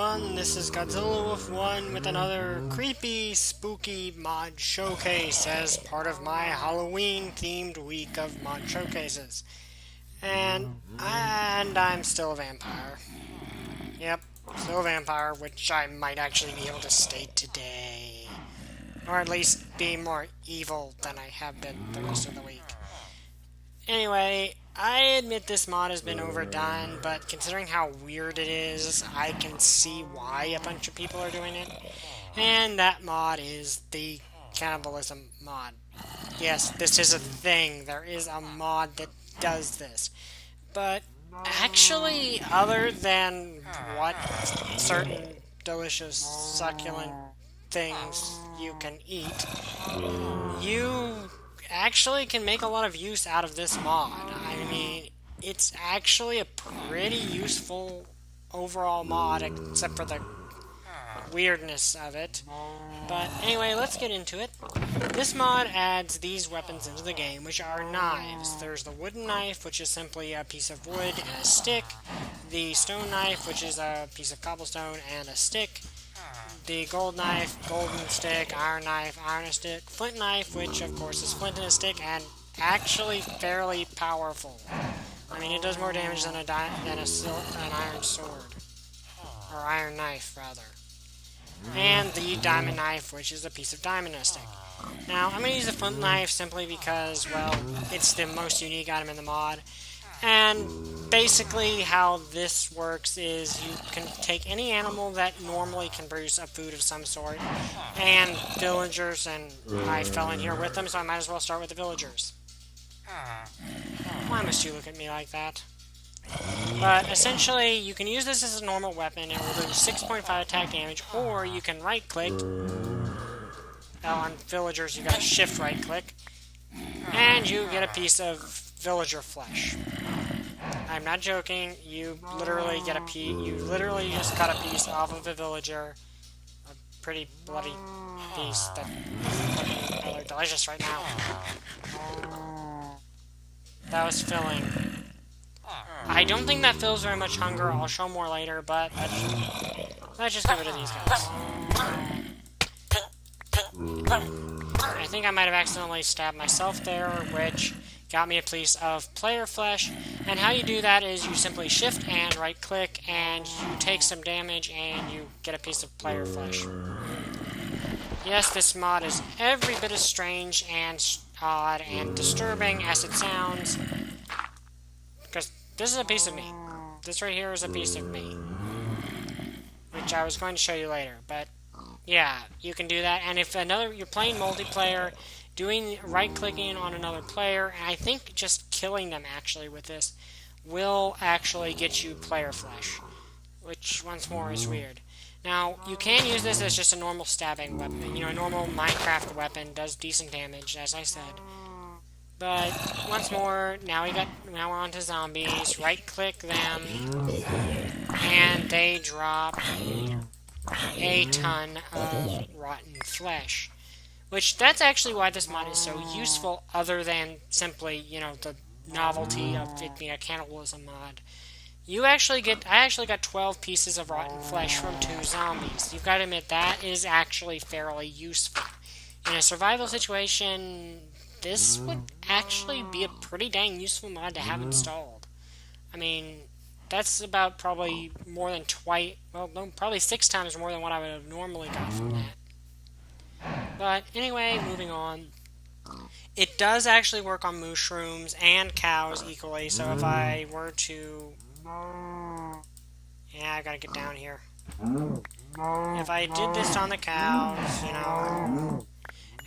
everyone, this is Godzilla Wolf 1 with another creepy, spooky mod showcase as part of my Halloween-themed week of mod showcases. And I'm still a vampire. Yep, still a vampire, which I might actually be able to state today. Or at least be more evil than I have been the rest of the week. Anyway, I admit this mod has been overdone, but considering how weird it is, I can see why a bunch of people are doing it. And that mod is the Cannibalism mod. Yes, this is a thing. There is a mod that does this. But actually, other than what certain delicious, succulent things you can eat, you actually can make a lot of use out of this mod. I mean, it's actually a pretty useful overall mod, except for the weirdness of it. But anyway, let's get into it. This mod adds these weapons into the game, which are knives. There's the wooden knife, which is simply a piece of wood and a stick. The stone knife, which is a piece of cobblestone and a stick. The gold knife, golden stick, iron knife, iron and stick, flint knife, which of course is flint and a stick, and actually fairly powerful. I mean, it does more damage than an iron sword, or iron knife rather. And the diamond knife, which is a piece of diamond and a stick. Now, I'm going to use the flint knife simply because, well, it's the most unique item in the mod. And basically how this works is you can take any animal that normally can produce a food of some sort, and villagers, and I fell in here with them, so I might as well start with the villagers. Why must you look at me like that? But essentially, you can use this as a normal weapon, it will do 6.5 attack damage, or you can right-click. On villagers, you gotta shift right-click, and you get a piece of villager flesh. I'm not joking, you literally get a piece, you literally just cut a piece off of a villager. A pretty bloody piece that is looking rather delicious right now. That was filling. I don't think that fills very much hunger, I'll show more later, but let's just get rid of these guys. I think I might have accidentally stabbed myself there, which got me a piece of player flesh, and how you do that is you simply shift and right click and you take some damage and you get a piece of player flesh. Yes, this mod is every bit as strange and odd and disturbing as it sounds, because this is a piece of me. This right here is a piece of me, which I was going to show you later, but yeah, you can do that. And if you're playing multiplayer, doing right-clicking on another player, and I think just killing them actually with this, will actually get you player flesh, which once more is weird. Now, you can use this as just a normal stabbing weapon. You know, a normal Minecraft weapon does decent damage, as I said. But once more, now we're on to zombies. Right-click them, and they drop a ton of rotten flesh. Which, that's actually why this mod is so useful, other than simply, you know, the novelty of it being a cannibalism mod. I actually got 12 pieces of rotten flesh from 2 zombies. You've got to admit, that is actually fairly useful. In a survival situation, this would actually be a pretty dang useful mod to have installed. I mean, that's about probably more than probably 6 times more than what I would have normally got from that. But anyway, moving on. It does actually work on mushrooms and cows equally, so if I were to... Yeah, I gotta get down here. If I did this on the cows, you know...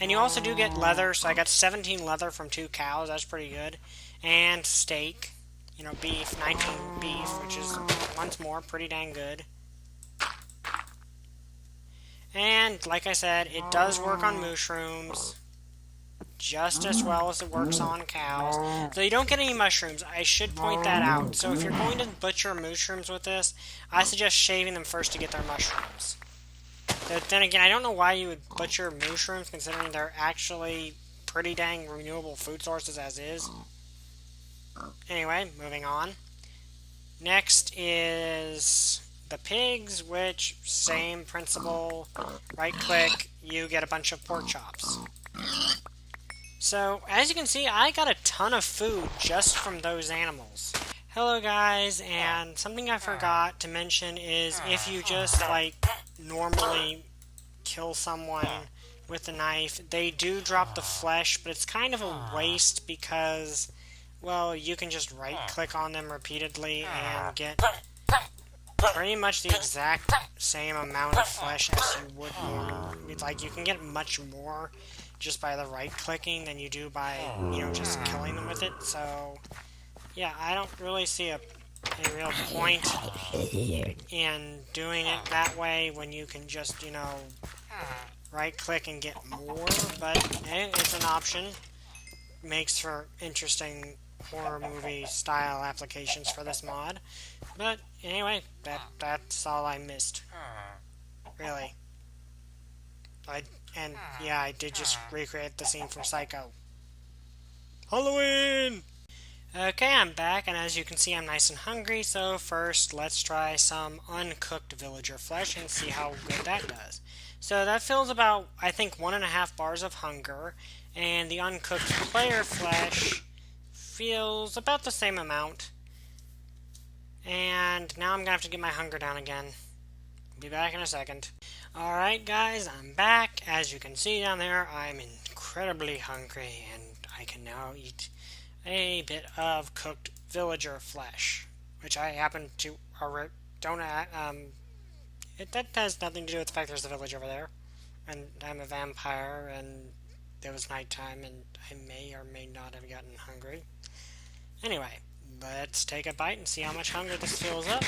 And you also do get leather, so I got 17 leather from 2 cows, that's pretty good. And steak, you know, beef, 19 beef, which is, once more, pretty dang good. And, like I said, it does work on mushrooms just as well as it works on cows. So you don't get any mushrooms. I should point that out. So if you're going to butcher mushrooms with this, I suggest shaving them first to get their mushrooms. But then again, I don't know why you would butcher mushrooms, considering they're actually pretty dang renewable food sources as is. Anyway, moving on. Next is the pigs, which, same principle, right click, you get a bunch of pork chops. So, as you can see, I got a ton of food just from those animals. Hello guys, and something I forgot to mention is if you just, like, normally kill someone with a knife, they do drop the flesh, but it's kind of a waste because, well, you can just right-click on them repeatedly and get pretty much the exact same amount of flesh as you would normally. Like, you can get much more just by the right-clicking than you do by, just killing them with it, so yeah, I don't really see a real point in doing it that way when you can just, right-click and get more, but hey, it's an option. Makes for interesting horror movie style applications for this mod. But anyway, that's all I missed. Really. I did just recreate the scene from Psycho. Halloween! Okay, I'm back, and as you can see, I'm nice and hungry, so first, let's try some uncooked villager flesh and see how good that does. So that fills about, I think, 1.5 bars of hunger, and the uncooked player flesh feels about the same amount. And now I'm going to have to get my hunger down again. Be back in a second. Alright guys, I'm back. As you can see down there, I'm incredibly hungry, and I can now eat a bit of cooked villager flesh, which I happen to that has nothing to do with the fact there's a village over there, and I'm a vampire, and it was nighttime, and I may or may not have gotten hungry. Anyway, let's take a bite and see how much hunger this fills up.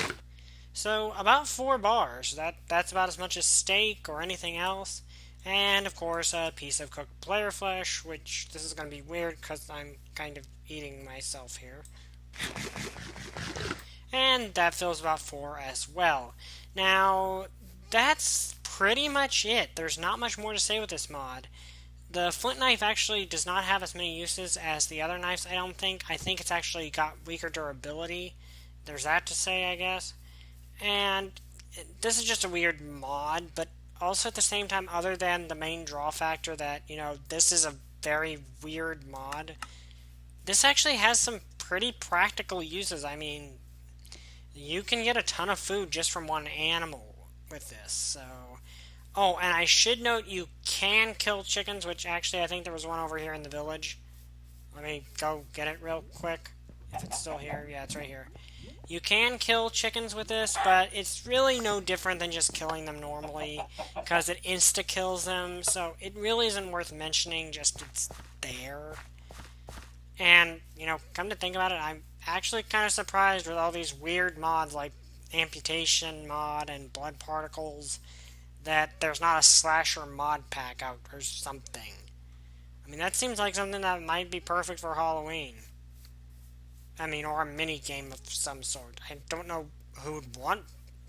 So, about 4 bars. That's about as much as steak or anything else. And, of course, a piece of cooked player flesh, which this is going to be weird because I'm kind of eating myself here. And that fills about 4 as well. Now, that's pretty much it. There's not much more to say with this mod. The flint knife actually does not have as many uses as the other knives, I don't think. I think it's actually got weaker durability. There's that to say, I guess. And this is just a weird mod, but also at the same time, other than the main draw factor that, this is a very weird mod, this actually has some pretty practical uses. I mean, you can get a ton of food just from one animal with this, so... Oh, and I should note you can kill chickens, which actually I think there was one over here in the village. Let me go get it real quick, if it's still here. Yeah, it's right here. You can kill chickens with this, but it's really no different than just killing them normally, because it insta-kills them, so it really isn't worth mentioning, just it's there. And, come to think about it, I'm actually kind of surprised with all these weird mods, like amputation mod and blood particles, that there's not a slasher mod pack out or something. I mean, that seems like something that might be perfect for Halloween. I mean, or a mini-game of some sort. I don't know who would want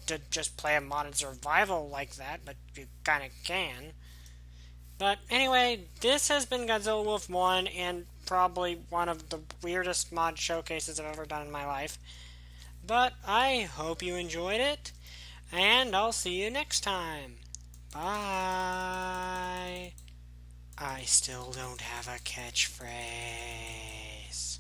to just play a modded survival like that, but you kind of can. But anyway, this has been Godzilla Wolf 1, and probably one of the weirdest mod showcases I've ever done in my life. But I hope you enjoyed it, and I'll see you next time. Bye. I still don't have a catchphrase.